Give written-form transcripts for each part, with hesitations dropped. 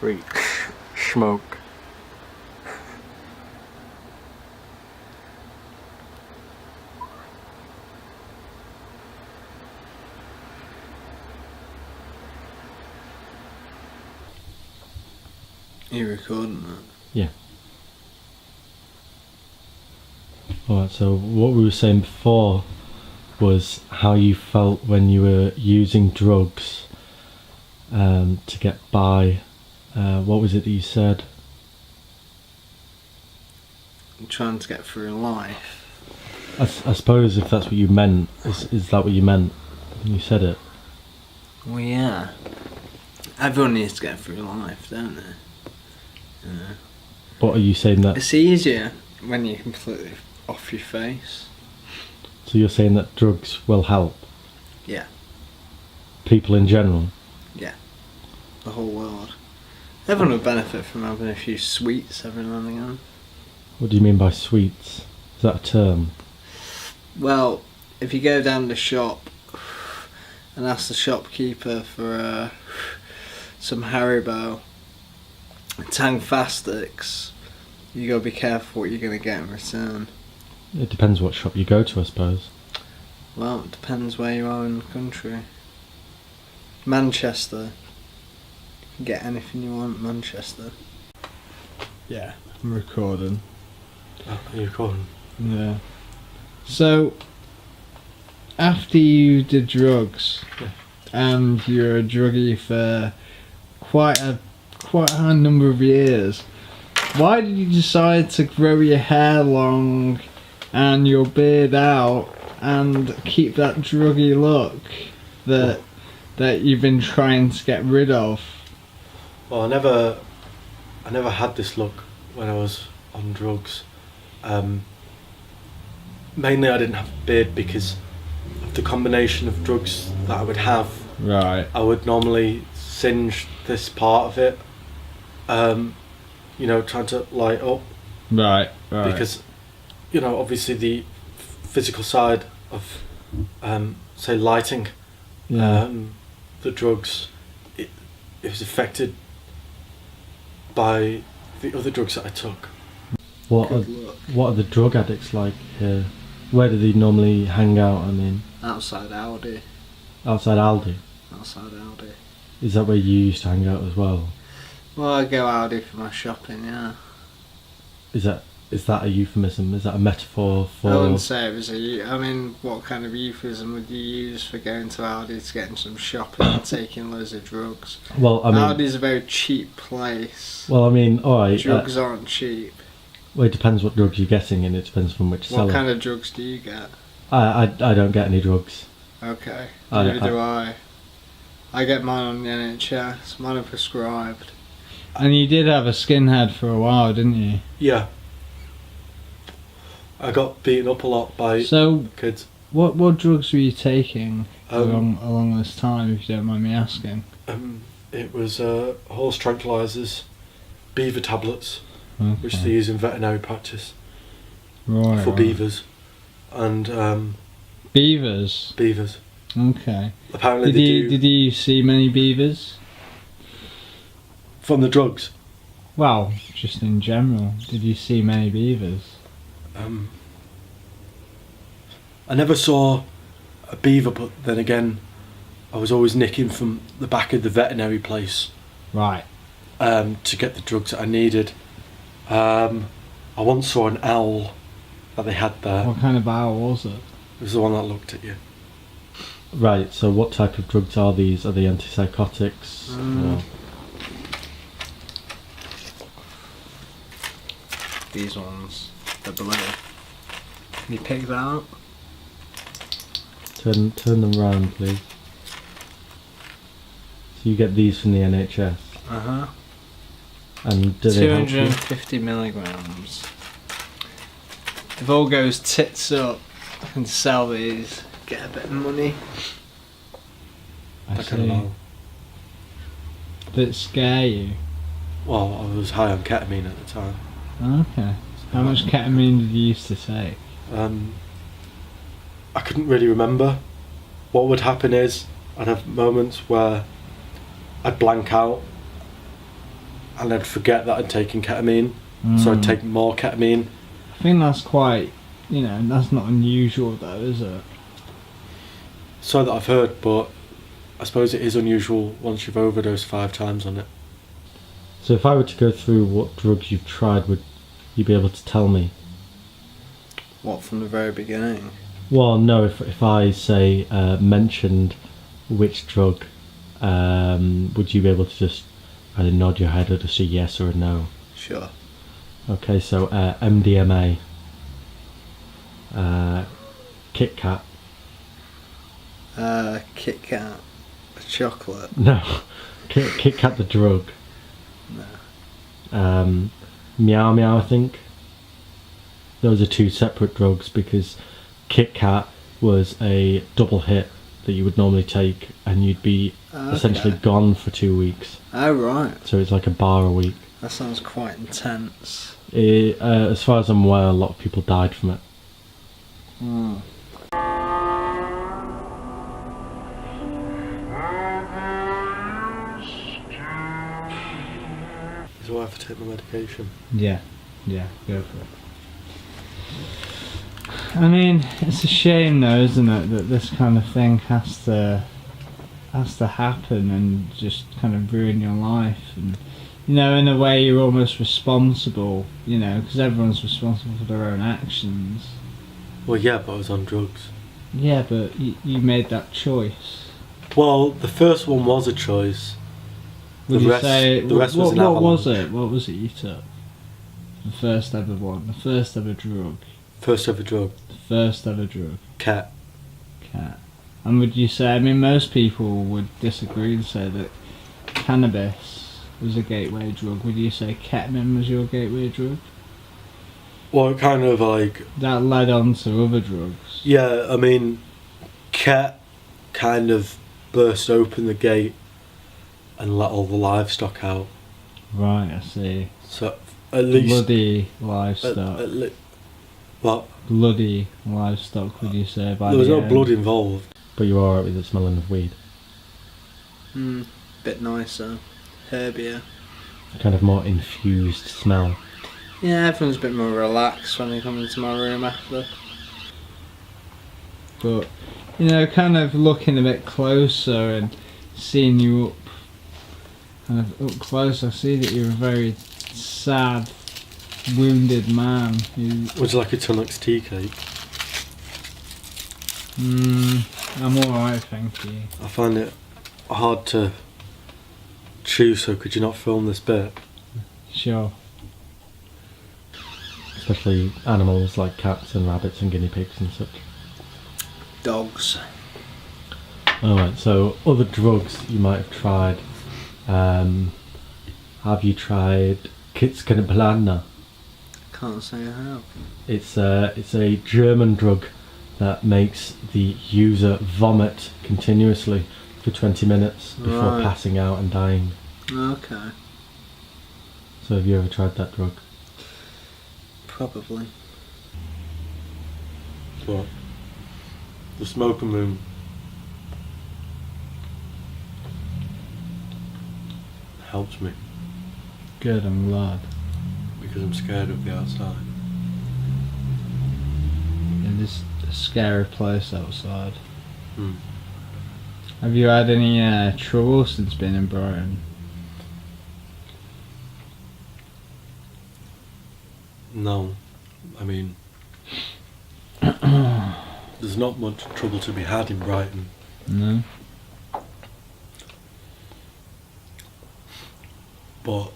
Freak. Smoke. Are you recording that? Yeah. Alright, so what we were saying before was how you felt when you were using drugs to get by. What was it that you said? I'm trying to get through life. I suppose if that's what you meant, is that what you meant when you said it? Well, yeah. Everyone needs to get through life, don't they? Yeah. What are you saying that? It's easier when you're completely off your face. So you're saying that drugs will help? Yeah. People in general? Yeah. The whole world. Everyone would benefit from having a few sweets every now and again. What do you mean by sweets? Is that a term? Well, if you go down the shop and ask the shopkeeper for some Haribo Tang Fastics, you gotta be careful what you're gonna get in return. It depends what shop you go to, I suppose. Well, it depends where you are in the country. Manchester. You can get anything you want, Manchester. Yeah, I'm recording. Oh, are you recording? Yeah. So, after you did drugs, Yeah. and you're a druggie for quite a high number of years, why did you decide to grow your hair long and your beard out and keep that druggy look that you've been trying to get rid of? Well, I never had this look when I was on drugs. Mainly I didn't have a beard because of the combination of drugs that I would have. Right. I would normally singe this part of it, trying to light up. Right. Because, obviously the physical side of, say, lighting, the drugs, it was affected by the other drugs that I took. What are the drug addicts like here? Where do they normally hang out? I mean, Outside Aldi. outside Aldi. Outside Aldi. Is that where you used to hang out as well? Well, I go Aldi for my shopping, yeah. Is that a euphemism? Is that a metaphor for? I wouldn't say it was I mean, what kind of euphemism would you use for going to Aldi to get some shopping and taking loads of drugs? Well, I mean, Aldi's a very cheap place. well, I mean, all right. Drugs aren't cheap. Well, it depends what drugs you're getting, and it depends from which seller. What kind of drugs do you get? I don't get any drugs. Okay, I do I. I get mine on the NHS. Mine are prescribed. And you did have a skinhead for a while, didn't you? Yeah. I got beaten up a lot by kids. What drugs were you taking along this time, if you don't mind me asking? It was horse tranquilizers, beaver tablets, Okay. which they use in veterinary practice Right. for beavers, and Beavers? beavers. Okay. Apparently Did you see many beavers? from the drugs. Well, just in general. Did you see many beavers? I never saw a beaver, but then again, I was always nicking from the back of the veterinary place Right. to get the drugs that I needed. I once saw an owl that they had there. What kind of owl was it? It was the one that looked at you. Right, so what type of drugs are these? Are they antipsychotics? Or? These ones. They're blue. Can you pick that out? Turn them round, please. So you get these from the NHS. Uh-huh. And do they help you? 250 milligrams. If all goes tits up, I can sell these, get a bit of money. I see. Did it scare you? Well, I was high on ketamine at the time. Okay. How much ketamine did you used to take? I couldn't really remember. What would happen is I'd have moments where I'd blank out and I'd forget that I'd taken ketamine, so I'd take more ketamine. I think that's quite, that's not unusual though, is it? So that I've heard, but I suppose it is unusual once you've overdosed 5 times on it. So if I were to go through what drugs you've tried, would you be able to tell me? What, from the very beginning? Well, no, if I say mentioned which drug, would you be able to just either nod your head or just say yes or a no? Sure. Okay, so MDMA, Kit Kat. Kit Kat. Chocolate. No, Kit Kat the drug. No. Meow Meow, I think. Those are 2 separate drugs because Kit Kat was a double hit that you would normally take and you'd be essentially gone for 2 weeks. Oh, right. So it's like a bar a week. That sounds quite intense. As far as I'm aware, a lot of people died from it. Mm. Is it why I have to take my medication? Yeah, go for it. I mean, it's a shame though, isn't it, that this kind of thing has to happen and just kind of ruin your life, and in a way you're almost responsible, because everyone's responsible for their own actions. Well, yeah, but I was on drugs. Yeah, but you made that choice. Well, the first one was a choice. Would you say the rest was an what avalanche. was it? What was it you took? The first ever one, the first ever drug. First ever drug. The first ever drug. Cat. And would you say, most people would disagree and say that cannabis was a gateway drug. Would you say ketamine was your gateway drug? Well, it kind of like... That led on to other drugs. Yeah, I mean, cat kind of burst open the gate and let all the livestock out. Right, I see. So, at least... Bloody livestock. What? Bloody livestock, would you say? There was no blood involved. But you are alright with the smelling of weed. Bit nicer. Herbier. A kind of more infused smell. Yeah, everyone's a bit more relaxed when they come into my room after. But, kind of looking a bit closer and seeing you up close, I see that you're a very sad, wounded man. Would you like a Tunnocks tea cake? I'm alright, thank you. I find it hard to chew, so could you not film this bit? Sure. Especially animals like cats and rabbits and guinea pigs and such. Dogs. Alright, so other drugs you might have tried. Have you tried Kitzkenbalana? Can't say I have. It's a German drug that makes the user vomit continuously for 20 minutes before Right. passing out and dying. Okay. So have you ever tried that drug? Probably. What? The smoking room. Helps me Good, I'm glad. because I'm scared of the outside. It is a scary place outside. Hmm. Have you had any trouble since being in Brighton? No, I mean, there's not much trouble to be had in Brighton. No? But,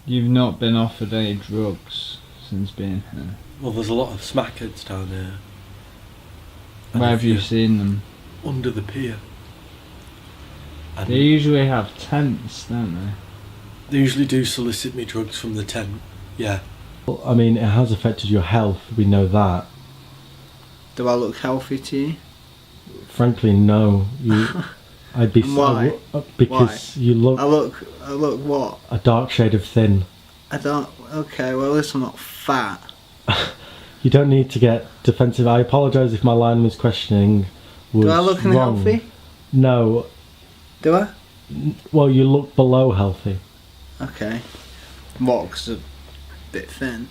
You've not been offered any drugs since being here? well, there's a lot of smackheads down here. And Where if have you you're seen them? Under the pier. And They usually have tents, don't they? they usually do solicit me drugs from the tent. Yeah. Well, I mean, it has affected your health, we know that. Do I look healthy to you? Frankly, no. I'd be Why? Because you look I look what? a dark shade of thin. I don't. Okay, well, at least I'm not fat. You don't need to get defensive. I apologise if my line was questioning was Do I look wrong. unhealthy? No. Do I? Well, you look below healthy. Okay. What? 'Cause it's a bit thin.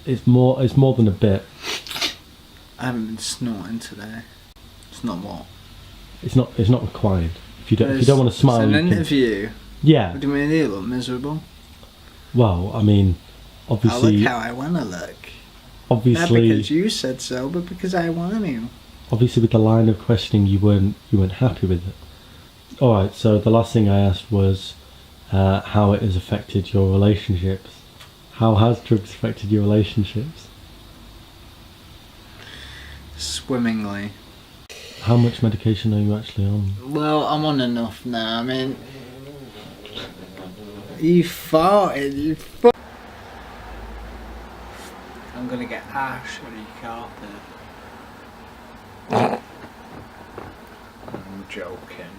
It's more than a bit. I haven't been snorting today. It's not what. It's not required. If you don't want to smile, It's you an can- interview. Yeah. What do you mean you look miserable? Well, I mean, I obviously, look how I want to look. Not obviously, because you said so, but because I want to. obviously, with the line of questioning, you weren't happy with it. All right. So the last thing I asked was how it has affected your relationships. How has drugs affected your relationships? Swimmingly. How much medication are you actually on? Well, I'm on enough now. I mean, you farted. You I'm gonna get ash on your carpet. I'm joking.